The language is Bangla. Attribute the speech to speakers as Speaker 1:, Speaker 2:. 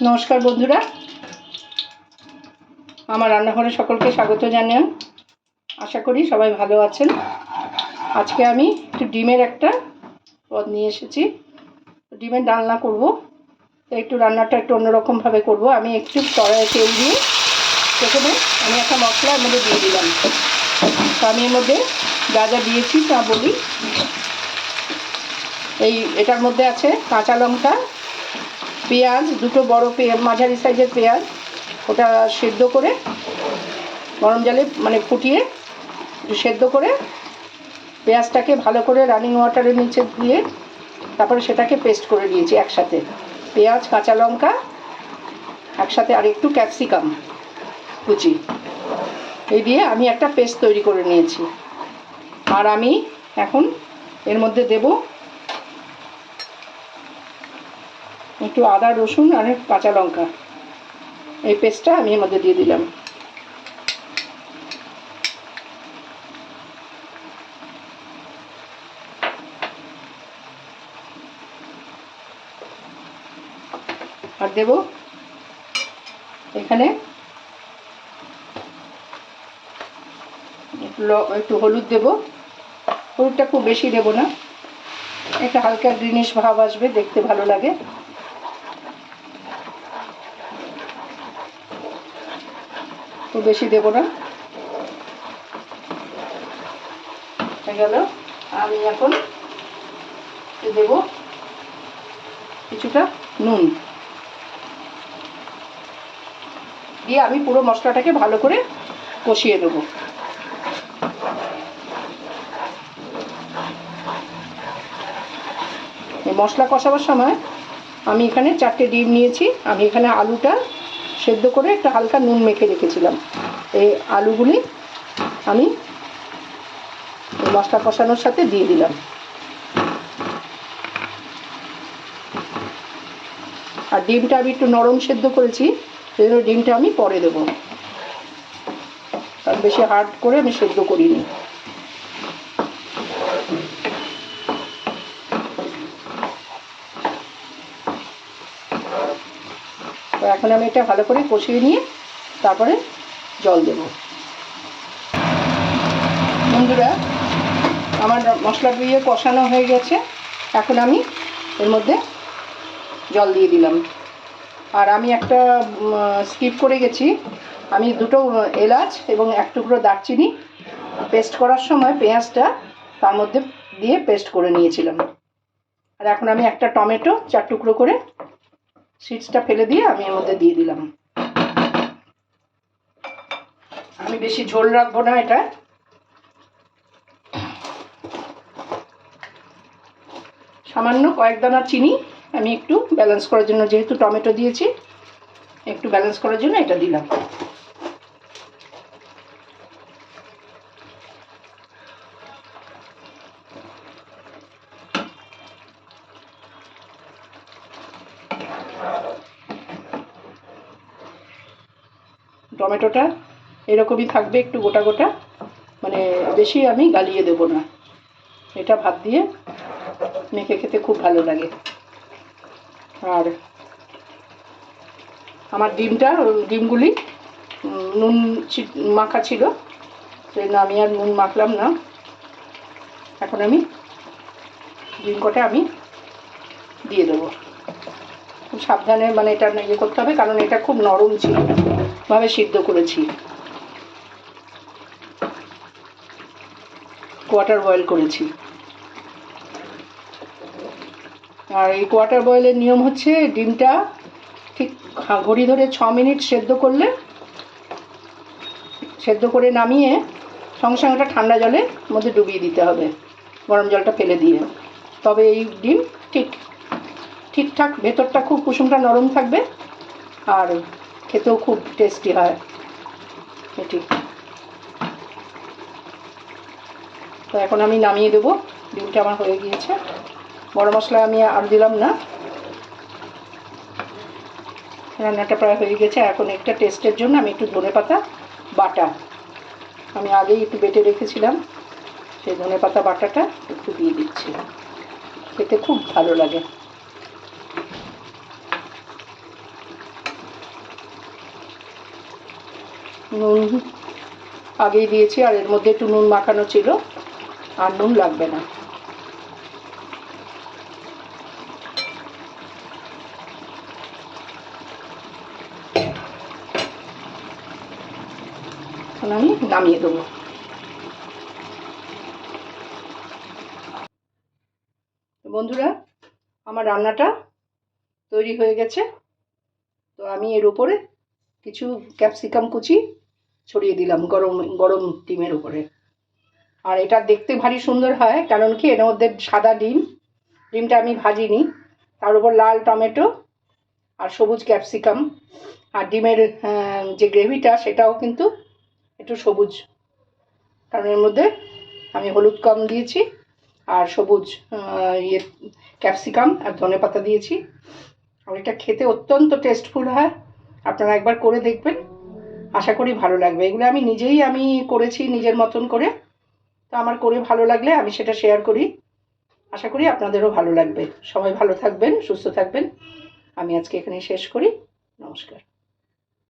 Speaker 1: নমস্কার বন্ধুরা, আমার রান্নাঘরে সকলকে স্বাগত জানাই। আশা করি সবাই ভালো আছেন। আজকে আমি একটু ডিমের একটা পদ নিয়ে এসেছি। ডিমের ডালনা করব, তো একটু রান্নাটা একটু অন্যরকমভাবে করব। আমি একটু কড়াইয়ে তেল দিয়ে প্রথমে আমি একটা মশলা এর মধ্যে দিয়ে দিলাম। তো আমি এর মধ্যে যা যা দিয়েছি তা বলি। এটার মধ্যে আছে কাঁচা লঙ্কা, পেঁয়াজ, দুটো বড় মাঝারি সাইজের পেঁয়াজ, ওটা সেদ্ধ করে গরম জলে ফুটিয়ে একটু সেদ্ধ করে পেঁয়াজটাকে ভালো করে রানিং ওয়াটারের নিচে দিয়ে তারপরে সেটাকে পেস্ট করে দিয়েছি একসাথে। পেঁয়াজ, কাঁচা লঙ্কা একসাথে, আর একটু ক্যাপসিকাম কুচি, এই দিয়ে আমি একটা পেস্ট তৈরি করে নিয়েছি। আর আমি এখন এর মধ্যে দেব একটু আদা, রসুন আর কাঁচা লঙ্কা। এই পেস্টটা আমি এর মধ্যে দিয়ে দিলাম। আর দেব এখানে একটু হলুদ দেব। হলুদটা খুব বেশি দেব না, একটা হালকা গ্রিনিশ ভাব আসবে, দেখতে ভালো লাগে। খুব বেশি দেব না। হয়ে গেল। আমি এখন দেব কিছুটা নুন দিয়ে আমি পুরো মশলাটাকে ভালো করে কষিয়ে দেবো। এই মশলা কষাবার সময় আমি এখানে 4টে ডিম নিয়েছি। আমি এখানে আলুটা সেদ্ধ করে একটা হালকা নুন মেখে রেখেছিলাম। এই আলুগুলি আমি মশলা কষানোর সাথে দিয়ে দিলাম। আর ডিমটা আমি একটু নরম সেদ্ধ করেছি, সেই জন্য ডিমটা আমি পরে দেবো, কারণ বেশি হার্ড করে আমি সেদ্ধ করিনি। তো এখন আমি এটা ভালো করে কষিয়ে নিয়ে তারপরে জল দেব। বন্ধুরা, আমার মশলা দিয়ে কষানো হয়ে গেছে। এখন আমি এর মধ্যে জল দিয়ে দিলাম। আর আমি একটা স্কিপ করে গেছি, আমি দুটো এলাচ এবং এক টুকরো দারচিনি পেস্ট করার সময় পেঁয়াজটা তার মধ্যে দিয়ে পেস্ট করে নিয়েছিলাম। আর এখন আমি একটা টমেটো 4 টুকরো করে সিডসটা ফেলে দিয়ে আমি এর মধ্যে দিয়ে দিলাম। আমি বেশি ঝোল রাখবো না এটা। সামান্য কয়েক দানা চিনি আমি একটু ব্যালেন্স করার জন্য, যেহেতু টমেটো দিয়েছি, একটু ব্যালেন্স করার জন্য এটা দিলাম। টমেটোটা এরকমই থাকবে, একটু গোটা গোটা, বেশি আমি গালিয়ে দেব না। এটা ভাত দিয়ে মেখে খেতে খুব ভালো লাগে। আর আমার ডিমগুলি নুন মাখা ছিল, সেই জন্য আমি আর নুন মাখলাম না। এখন আমি ডিম কটা আমি দিয়ে দেবো। খুব সাবধানে এটা ইয়ে করতে হবে, কারণ এটা খুব নরম ছিল, ভাবে সিদ্ধ করেছি, কোয়ার্টার বয়েল করেছি। আর এই কোয়ার্টার বয়েলের নিয়ম হচ্ছে ডিমটা ঠিক ঘড়ি ধরে 6 মিনিট সেদ্ধ করে নামিয়ে সঙ্গে সঙ্গে ওটা ঠান্ডা জলের মধ্যে ডুবিয়ে দিতে হবে, গরম জলটা ফেলে দিয়ে। তবে এই ডিম ঠিকঠাক ভেতরটা খুব কুসুমটা নরম থাকবে আর খেতেও খুব টেস্টি হয় এটি। তো এখন আমি নামিয়ে দেবো। ডিমটা আমার হয়ে গিয়েছে। বড় মশলা আমি আর দিলাম না, রান্নাটা প্রায় হয়ে গেছে। এখন একটা টেস্টের জন্য আমি একটু ধনেপাতা বাটা, আমি আগেই একটু বেটে রেখেছিলাম, সেই ধনেপাতা বাটাটা একটু দিয়ে দিচ্ছি, খেতে খুব ভালো লাগে। নুন আগেই দিয়েছি, আর এর মধ্যে একটু নুন মাখানো ছিল, আর নুন লাগবে না। এখন আমি নামিয়ে দেবো। বন্ধুরা, আমার রান্নাটা তৈরি হয়ে গেছে। তো আমি এর উপরে কিছু ক্যাপসিকাম কুচি ছড়িয়ে দিলাম গরম গরম ডিমের উপরে। আর এটা দেখতে ভারী সুন্দর হয়, কারণ কি এর মধ্যে সাদা ডিমটা আমি ভাজিনি, তার উপর লাল টমেটো আর সবুজ ক্যাপসিকাম, আর ডিমের যে গ্রেভিটা সেটাও কিন্তু একটু সবুজ, কারণ এর মধ্যে আমি হলুদ কম দিয়েছি আর সবুজ ক্যাপসিকাম আর ধনেপাতা দিয়েছি। আর এটা খেতে অত্যন্ত টেস্টফুল হয়, আপনারা একবার করে দেখবেন, আশা করি ভালো লাগবে। এগুলো আমি নিজেই করেছি নিজের মতন করে, তো আমার করে ভালো লাগলে আমি সেটা শেয়ার করি, আশা করি আপনাদেরও ভালো লাগবে। সবাই ভালো থাকবেন, সুস্থ থাকবেন। আমি আজকে এখানে শেষ করি। নমস্কার।